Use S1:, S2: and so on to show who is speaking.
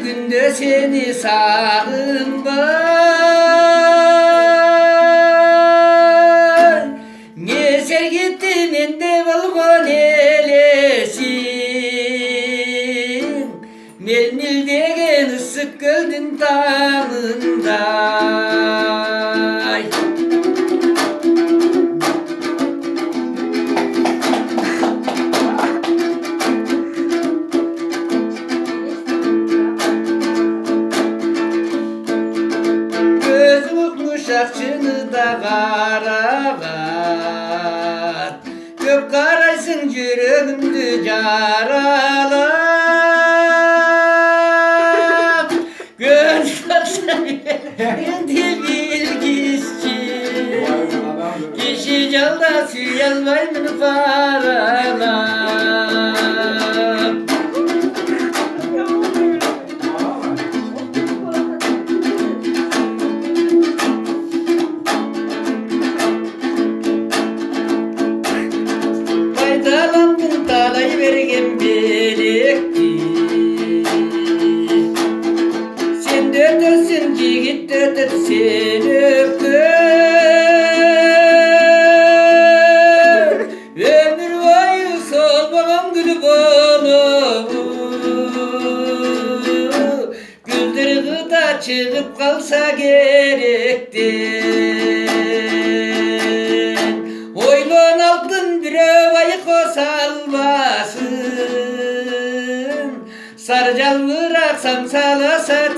S1: günde seni sağınma. Ne ser gitti mende balkon elesin. Mel degen ısık göldün tağında. Uşakçını da karalat, köp karaysın yüreğimde caralat. Gönül saksanıyende bilgisçi, kişi calda suyalmayın paralat. Dalandım talay vergen belekti. Sen dötersin yigit döter sen öptür. Ömür boyu solmamam gülü bolu. Güldür gıda çıkıp kalsa gerektir. Oylon altın bir ovayı kosalmasın. Sarcal bıraksam salasa